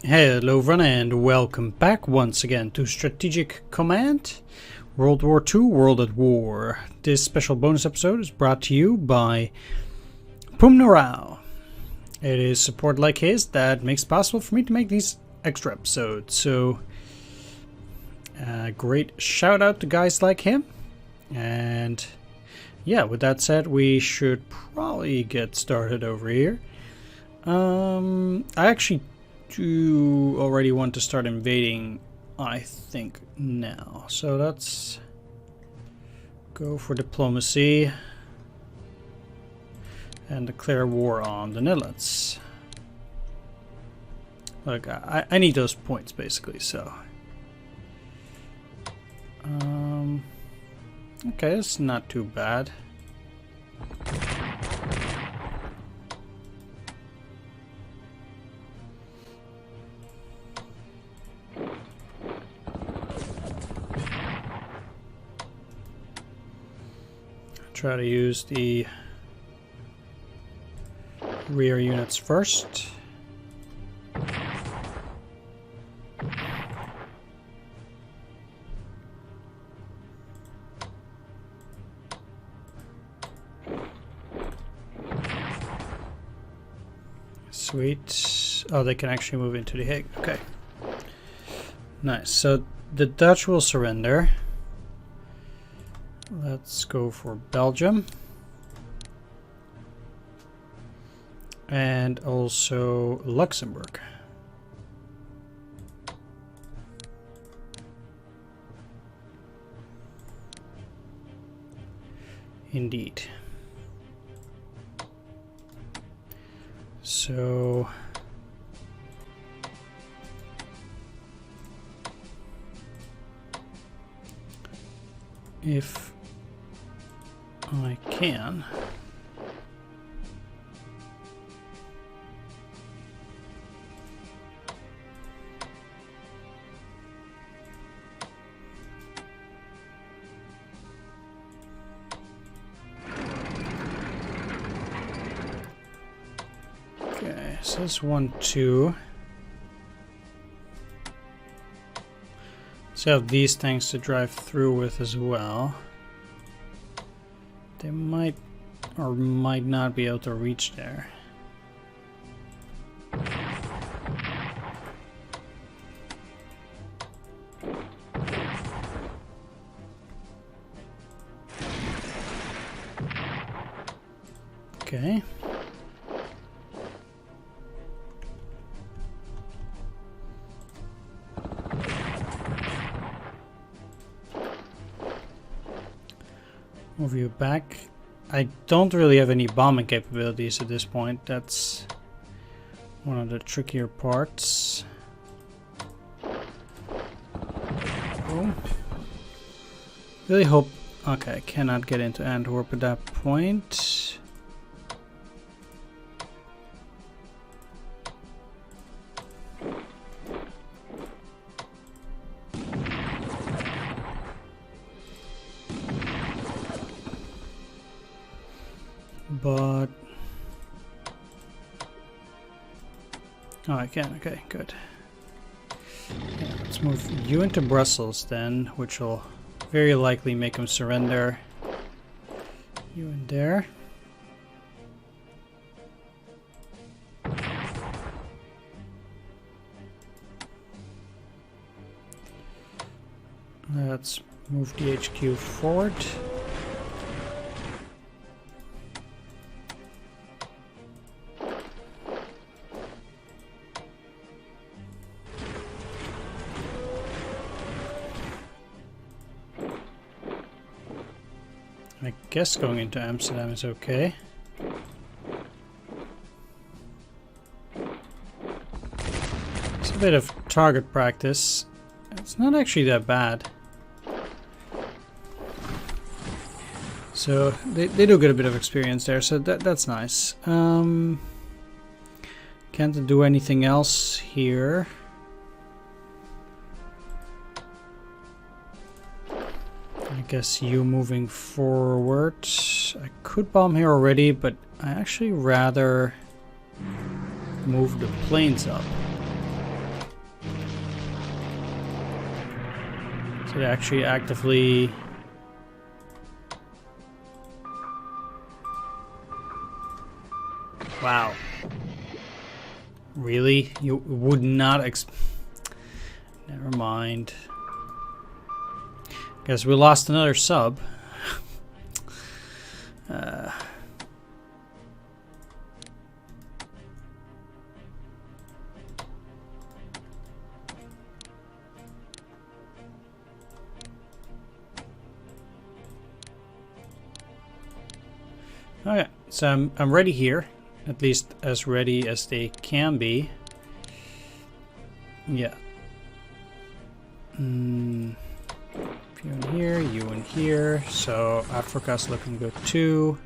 Hello everyone and welcome back once again to Strategic Command World War II World at War. This special bonus episode is brought to you by Pumnorau. It is support like his that makes it possible for me to make these extra episodes. So great shout out to guys like him. And yeah, with that said, we should probably get started over here. I actually do already want to start invading, I think, now. So let's go for diplomacy and declare war on the Netherlands. Look, I need those points basically, so. Okay, it's not too bad. Try to use the rear units first. Sweet. Oh, they can actually move into the Hague. Okay. Nice. So the Dutch will surrender. Let's go for Belgium. And also Luxembourg. Indeed. So if I can. Okay, so this 1, 2. So I have these tanks to drive through with as well. They might or might not be able to reach there. Okay. Move you back. I don't really have any bombing capabilities at this point. That's one of the trickier parts. Oh. Really hope... Okay, I cannot get into Antwerp at that point. But oh, I can. Okay, good. Yeah, let's move you into Brussels then, which will very likely make him surrender. You in there. Let's move the HQ forward. I guess going into Amsterdam is okay. It's a bit of target practice. It's not actually that bad. So they do get a bit of experience there, so that's nice. Can't do anything else here. I guess you moving forward. I could bomb here already, but I actually rather move the planes up. So they actually actively... Wow. Really? You would not Never mind. Guess we lost another sub. Okay, so I'm ready here. At least as ready as they can be. Yeah. You in here, you in here. So Africa's looking good too.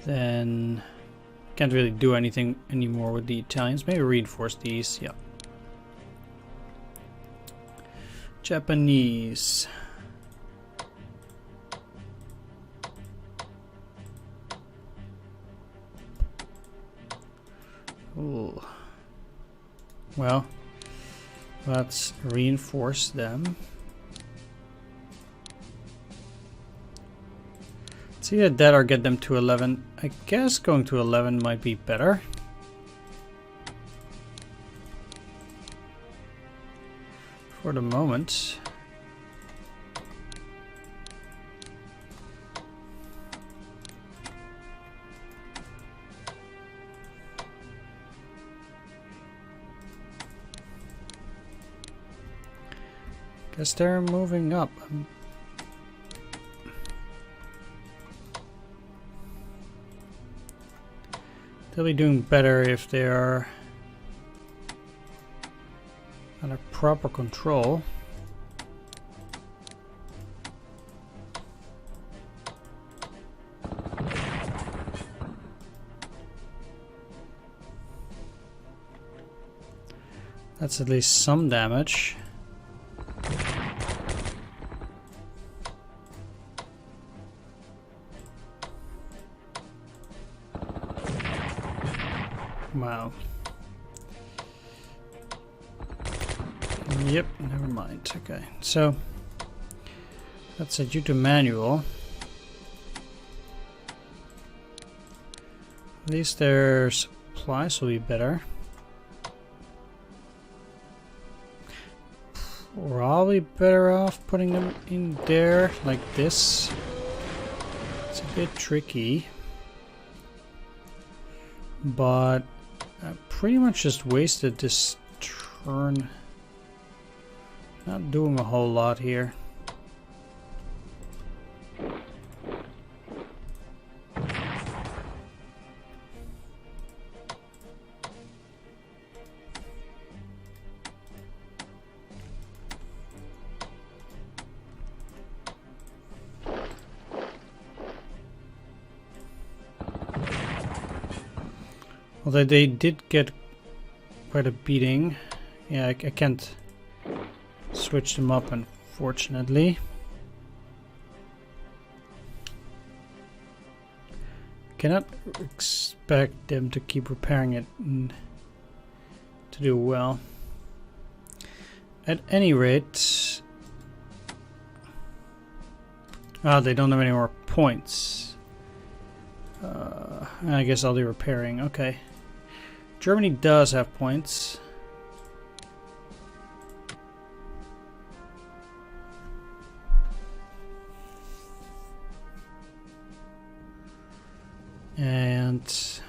Then can't really do anything anymore with the Italians. Maybe reinforce these. Yeah. Japanese. Ooh. Well, let's reinforce them. It's either that or get them to 11. I guess going to 11 might be better. For the moment. Guess they're moving up. They'll be doing better if they are under proper control. That's at least some damage. Wow. Yep, never mind. Okay, so that's set you to manual. At least their supplies will be better. Probably better off putting them in there like this. It's a bit tricky, but I pretty much just wasted this turn. Not doing a whole lot here. Although they did get quite a beating. Yeah, I can't switch them up, unfortunately. Cannot expect them to keep repairing it and to do well. At any rate, they don't have any more points. I guess I'll do repairing. Okay. Germany does have points. And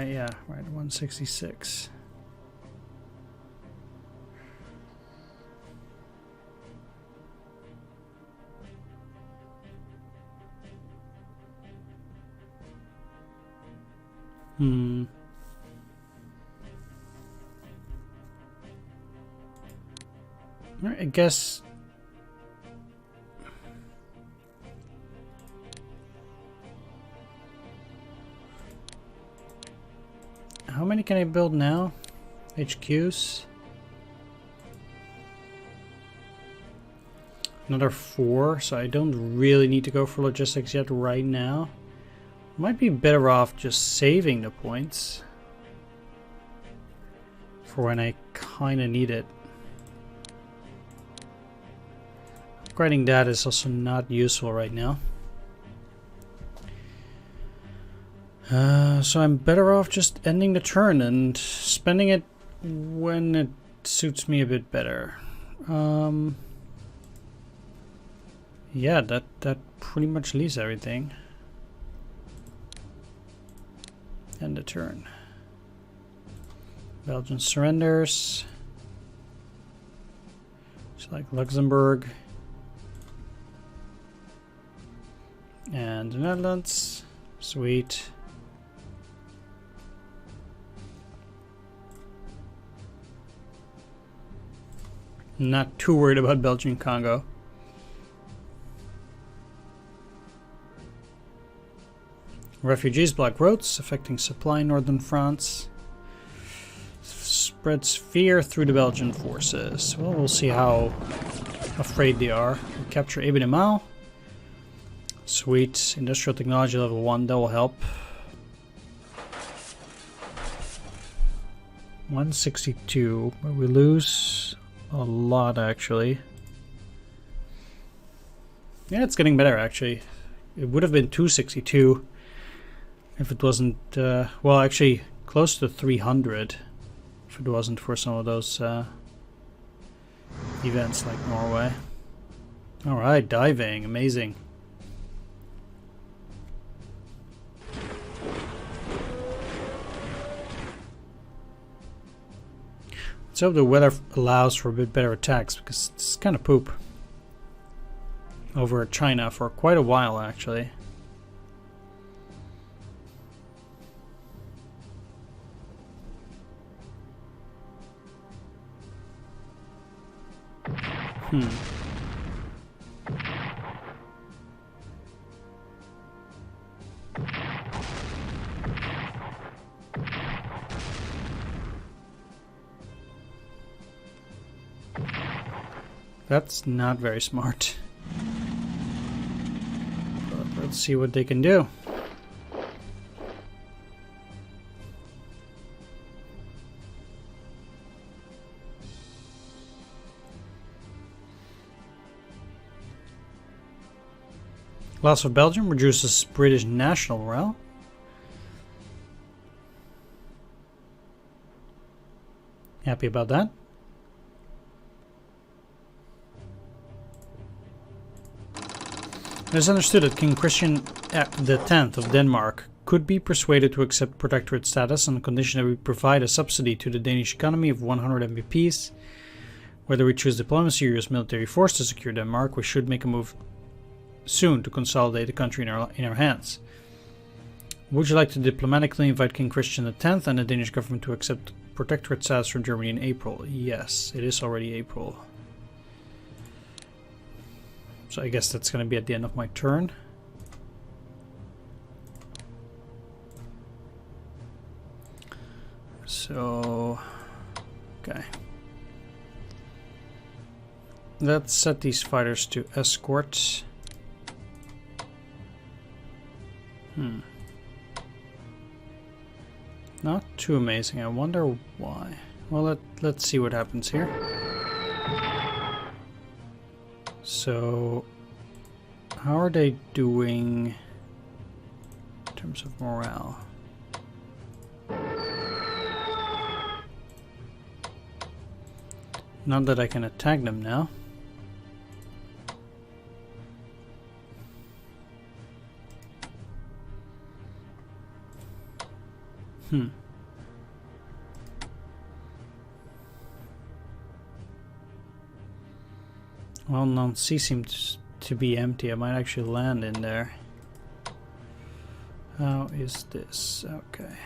yeah, right, 166. I guess how many can I build now? HQs? Another 4, so I don't really need to go for logistics yet right now. Might be better off just saving the points for when I kind of need it. Upgrading that is also not useful right now. So I'm better off just ending the turn and spending it when it suits me a bit better. Yeah, that pretty much leaves everything. End the turn. Belgium surrenders. Select Luxembourg. And the Netherlands. Sweet. Not too worried about Belgian Congo. Refugees block roads, affecting supply in northern France. Spreads fear through the Belgian forces. Well, we'll see how afraid they are. We capture Ebene. Sweet. Industrial technology level 1, that will help. 162, but we lose a lot actually. Yeah, it's getting better actually. It would have been 262 if it wasn't, well actually close to 300 if it wasn't for some of those events like Norway. Alright, diving, amazing. Let's hope the weather allows for a bit better attacks, because it's kind of poop over China for quite a while actually. That's not very smart. But let's see what they can do. Loss of Belgium reduces British national morale. Happy about that. It is understood that King Christian X of Denmark could be persuaded to accept protectorate status on the condition that we provide a subsidy to the Danish economy of 100 MBPs. Whether we choose diplomacy or use military force to secure Denmark, we should make a move soon to consolidate the country in our hands. Would you like to diplomatically invite King Christian X and the Danish government to accept protectorate status from Germany in April? Yes, it is already April. So I guess that's going to be at the end of my turn. So, okay. Let's set these fighters to escort. Not too amazing. I wonder why. Well, let's see what happens here. So, how are they doing in terms of morale? Not that I can attack them now. Well, Nancy seems to be empty. I might actually land in there. How is this? Okay.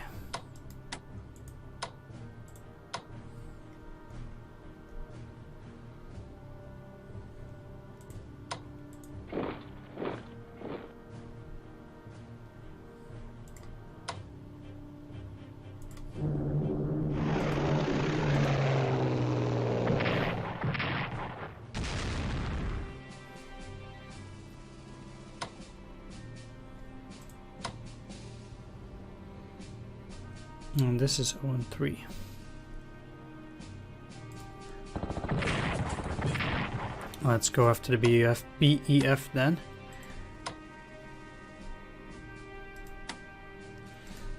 And this is 0-3. Let's go after the BEF then.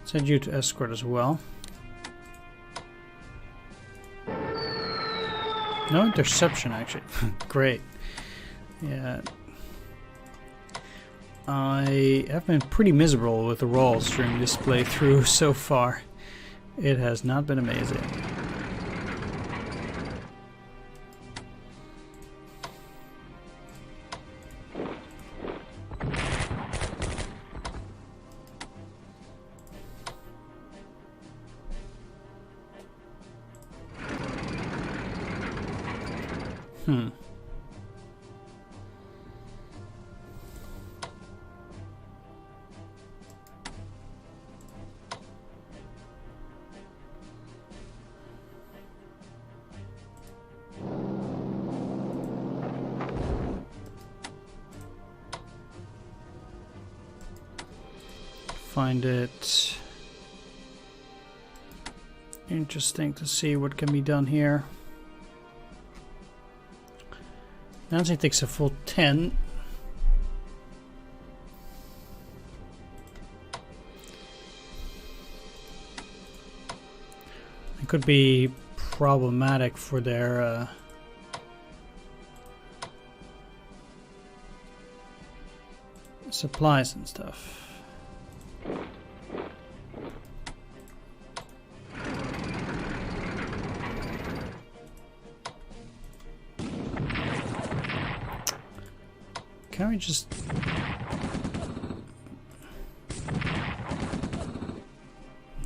Send you to escort as well. No interception, actually. Great. Yeah. I have been pretty miserable with the rolls during this playthrough so far. It has not been amazing. Find it interesting to see what can be done here. Nancy takes a full 10. It could be problematic for their supplies and stuff. Can we just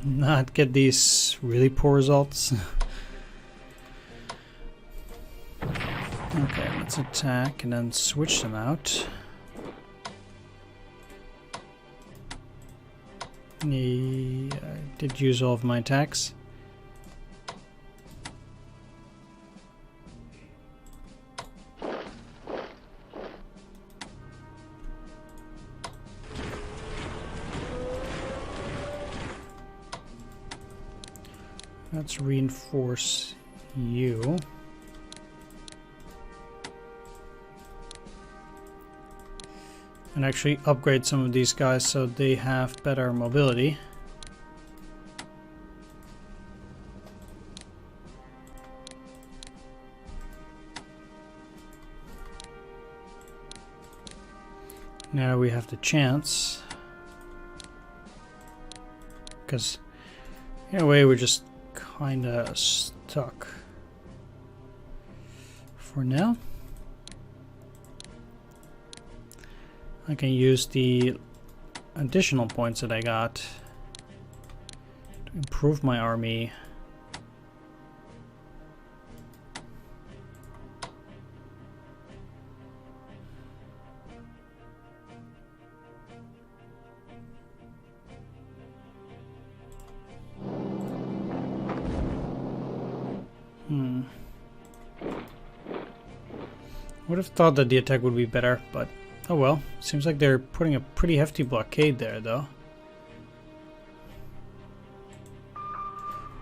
not get these really poor results? Okay, let's attack and then switch them out. I did use all of my attacks. Let's reinforce you. And actually upgrade some of these guys so they have better mobility. Now we have the chance. Because in a way we're just kinda stuck for now. I can use the additional points that I got to improve my army. Would have thought that the attack would be better, but oh well. Seems like they're putting a pretty hefty blockade there, though.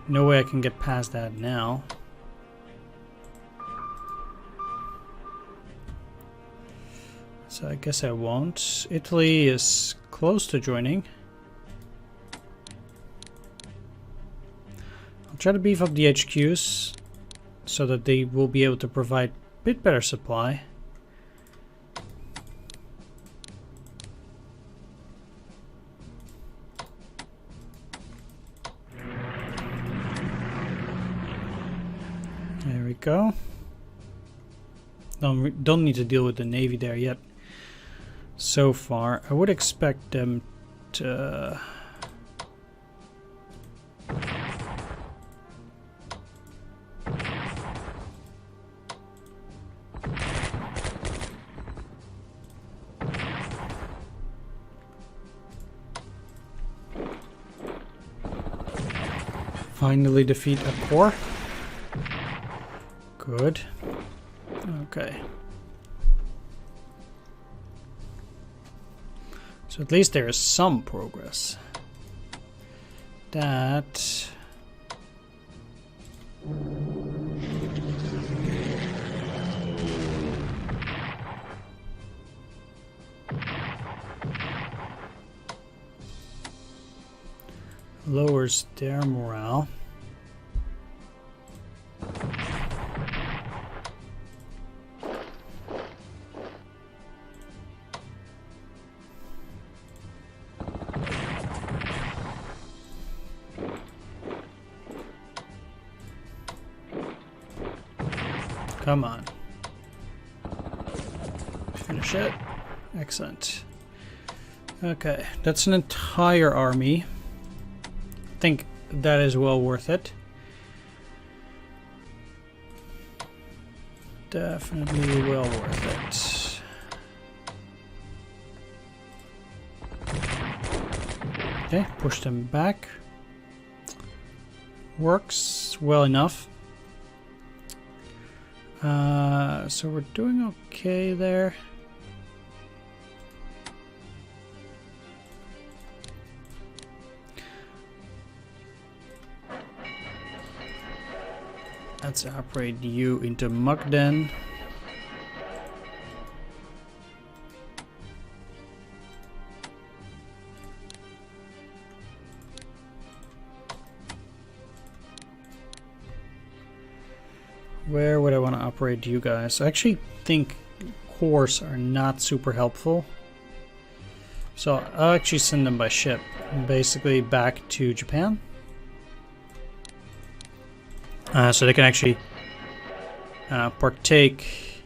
No way I can get past that now. So I guess I won't. Italy is close to joining. I'll try to beef up the HQs so that they will be able to provide a bit better supply. There we go. Don't need to deal with the Navy there yet. So far, I would expect them to finally defeat a corps. Good. Okay. So at least there is some progress. that. Lowers their morale. Come on. Finish it. Excellent. Okay, that's an entire army. I think that is well worth it. Definitely well worth it. Okay, push them back. Works well enough. So we're doing okay there. Let's upgrade you into Muck then. Where would I want to upgrade you guys? I actually think cores are not super helpful. So I'll actually send them by ship, basically back to Japan. So they can actually partake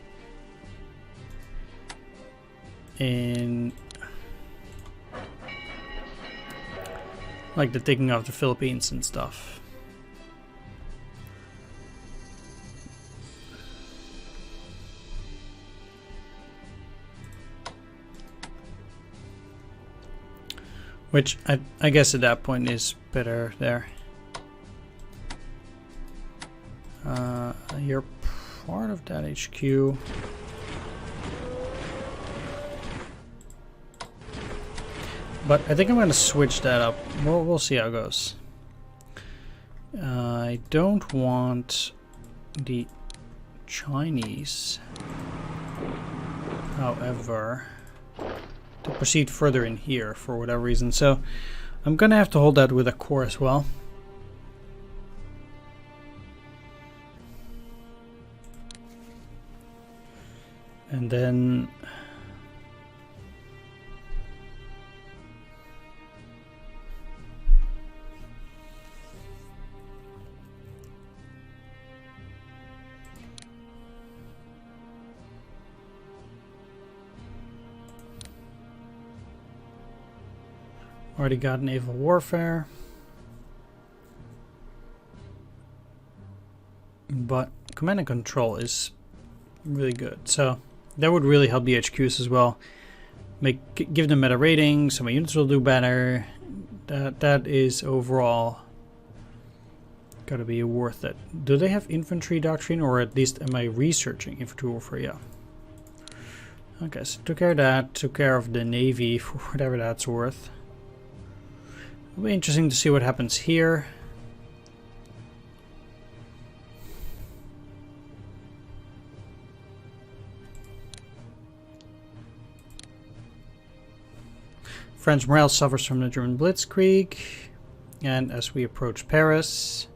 in like the taking of the Philippines and stuff. Which I guess at that point is better there. You're part of that HQ. But I think I'm going to switch that up. We'll see how it goes. I don't want the Chinese, however, to proceed further in here for whatever reason. So I'm going to have to hold that with a core as well. And then already got naval warfare, but command and control is really good. So that would really help the HQs as well. Give them better ratings, so my units will do better. That is overall gotta be worth it. Do they have infantry doctrine, or at least am I researching infantry warfare? Yeah. Okay, so took care of that, took care of the navy for whatever that's worth. It'll be interesting to see what happens here. French morale suffers from the German Blitzkrieg, and as we approach Paris,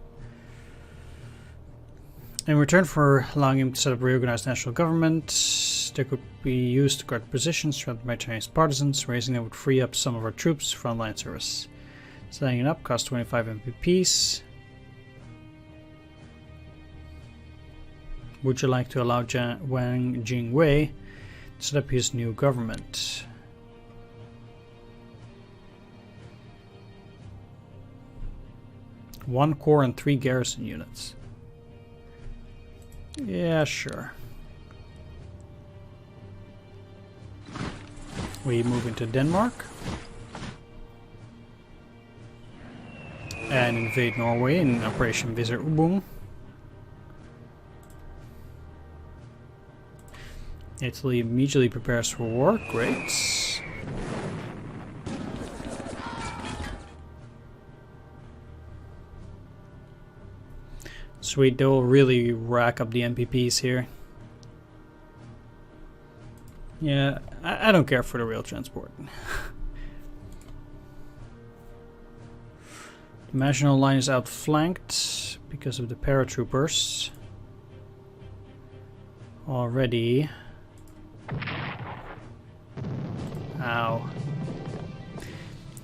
in return for allowing him to set up a reorganized national government, they could be used to guard positions threatened by Chinese partisans. Raising them would free up some of our troops for frontline service. Setting it up costs 25 MPPs. Would you like to allow Wang Jingwei to set up his new government? One core and 3 garrison units. Yeah, sure. We move into Denmark and invade Norway in Operation Visor Ubung. Italy immediately prepares for war. Great. Sweet, they'll really rack up the MPPs here. Yeah, I don't care for the rail transport. The Maginot Line is outflanked because of the paratroopers. Already. Ow.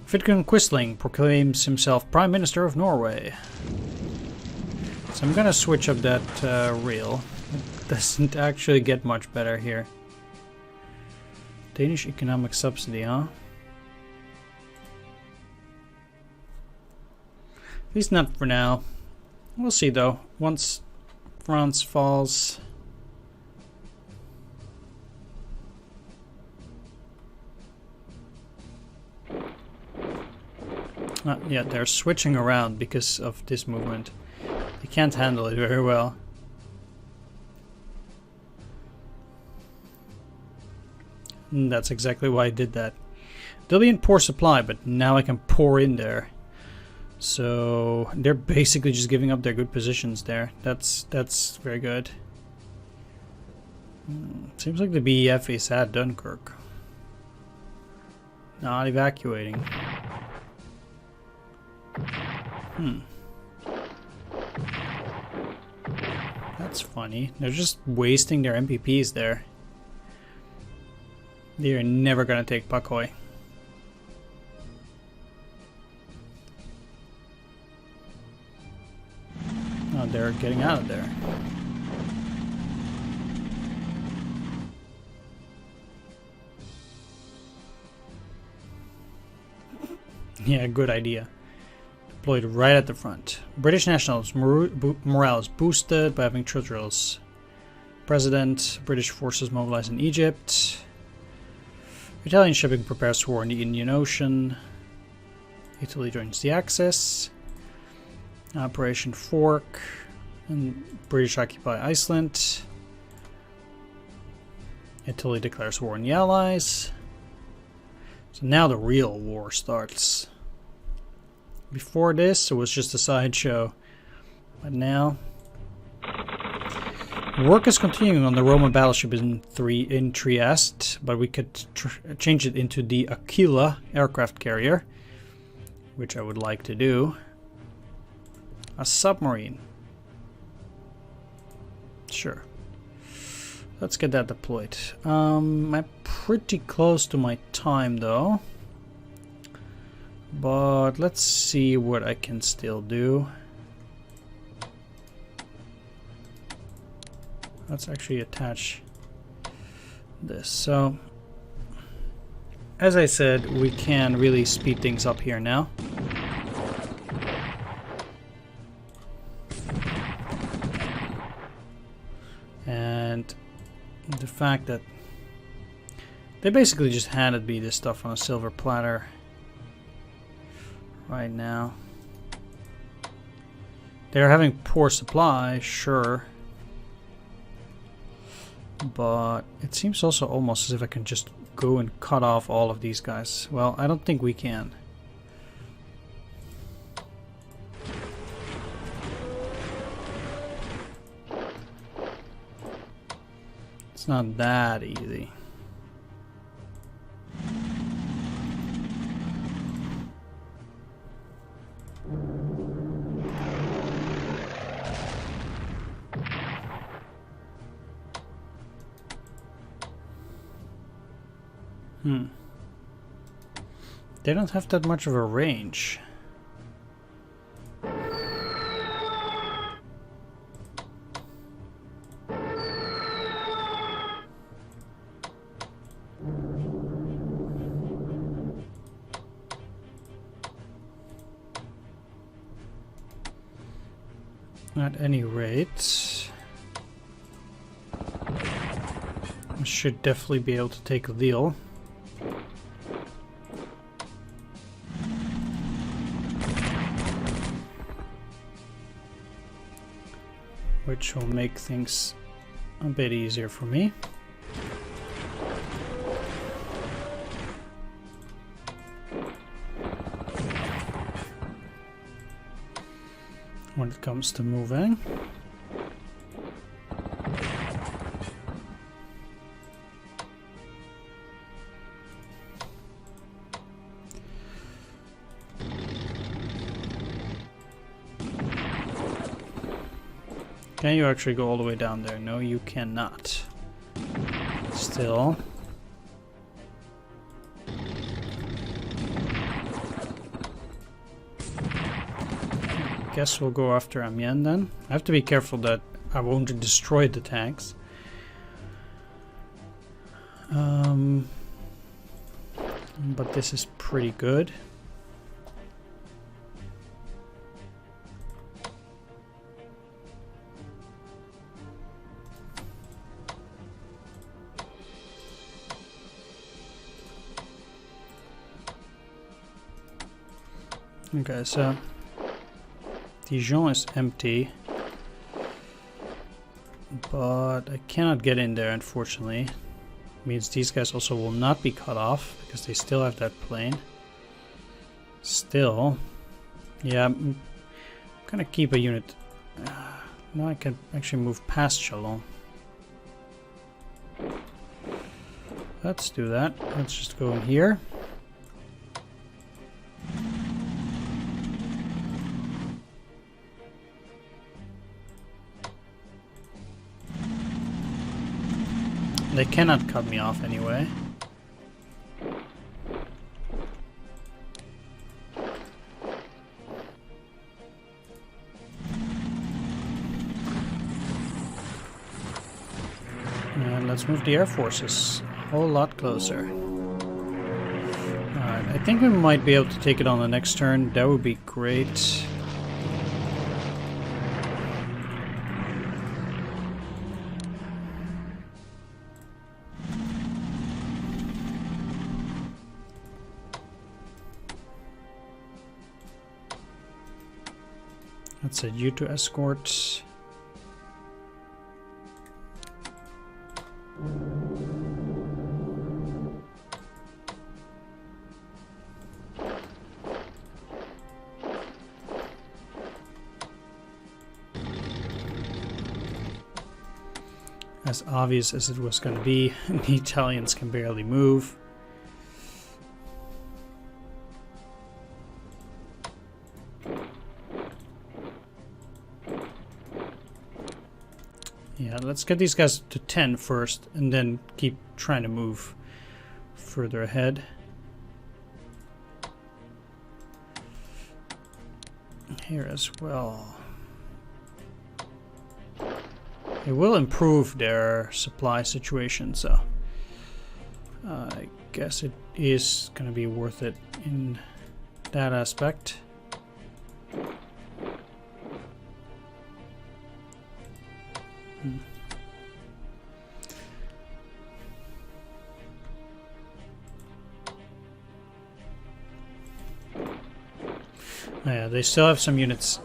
Vidkun Quisling proclaims himself Prime Minister of Norway. So I'm gonna switch up that rail. It doesn't actually get much better here. Danish economic subsidy, huh? At least not for now. We'll see though. Once France falls. Yeah, they're switching around because of this movement. They can't handle it very well. And that's exactly why I did that. They'll be in poor supply, but now I can pour in there. So they're basically just giving up their good positions there. That's very good. Seems like the BEF is at Dunkirk. Not evacuating. That's funny. They're just wasting their MPPs there. They're never gonna take Pakoi. Oh, they're getting out of there. Yeah, good idea. Deployed right at the front. British nationals morale is boosted by having troop drills. President, British forces mobilized in Egypt. Italian shipping prepares for war in the Indian Ocean. Italy joins the Axis. Operation Fork. And British occupy Iceland. Italy declares war on the Allies. So now the real war starts. Before this, it was just a sideshow. But now... work is continuing on the Roman battleship in Trieste, but we could change it into the Aquila aircraft carrier, which I would like to do. A submarine. Sure. Let's get that deployed. I'm pretty close to my time though. But let's see what I can still do. Let's actually attach this. So, as I said, we can really speed things up here now. And the fact that they basically just handed me this stuff on a silver platter right now. They're having poor supply, sure. But it seems also almost as if I can just go and cut off all of these guys. Well, I don't think we can. It's not that easy. They don't have that much of a range. At any rate, I should definitely be able to take Lille. Which will make things a bit easier for me. When it comes to moving. Can you actually go all the way down there? No, you cannot. Still. Guess we'll go after Amiens then. I have to be careful that I won't destroy the tanks. But this is pretty good. Okay, so Dijon is empty, but I cannot get in there, unfortunately. Means these guys also will not be cut off because they still have that plane. Still, yeah, I'm gonna keep a unit. Now I can actually move past Chalon. Let's do that. Let's just go in here. They cannot cut me off anyway. And let's move the air forces a whole lot closer. Alright, I think we might be able to take it on the next turn. That would be great. Let's set you to escort. As obvious as it was going to be, the Italians can barely move. Yeah, let's get these guys to 10 first, and then keep trying to move further ahead. Here as well. It will improve their supply situation, so I guess it is going to be worth it in that aspect. Yeah, they still have some units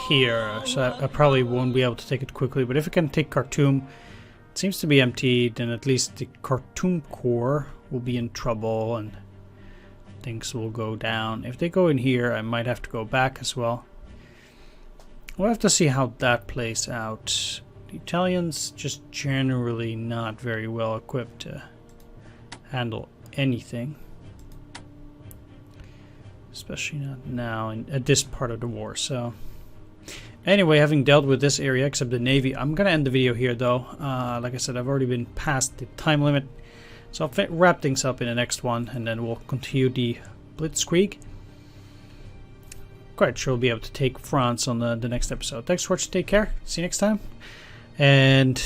here, so I probably won't be able to take it quickly, but if I can take Khartoum, it seems to be empty, then at least the Khartoum Corps will be in trouble and things will go down. If they go in here, I might have to go back as well. We'll have to see how that plays out. The Italians just generally not very well equipped to handle anything. Especially not now at this part of the war. So anyway, having dealt with this area except the Navy, I'm going to end the video here though. Like I said, I've already been past the time limit. So I'll wrap things up in the next one and then we'll continue the Blitzkrieg. Quite sure we'll be able to take France on the next episode. Thanks for watching. Take care. See you next time. And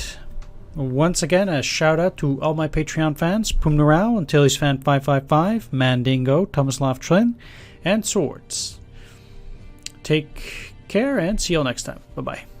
once again, a shout out to all my Patreon fans. Pumnerau, Antilles Fan 555, Mandingo, Thomas Loftlin, and Swords. Take care and see you all next time. Bye-bye.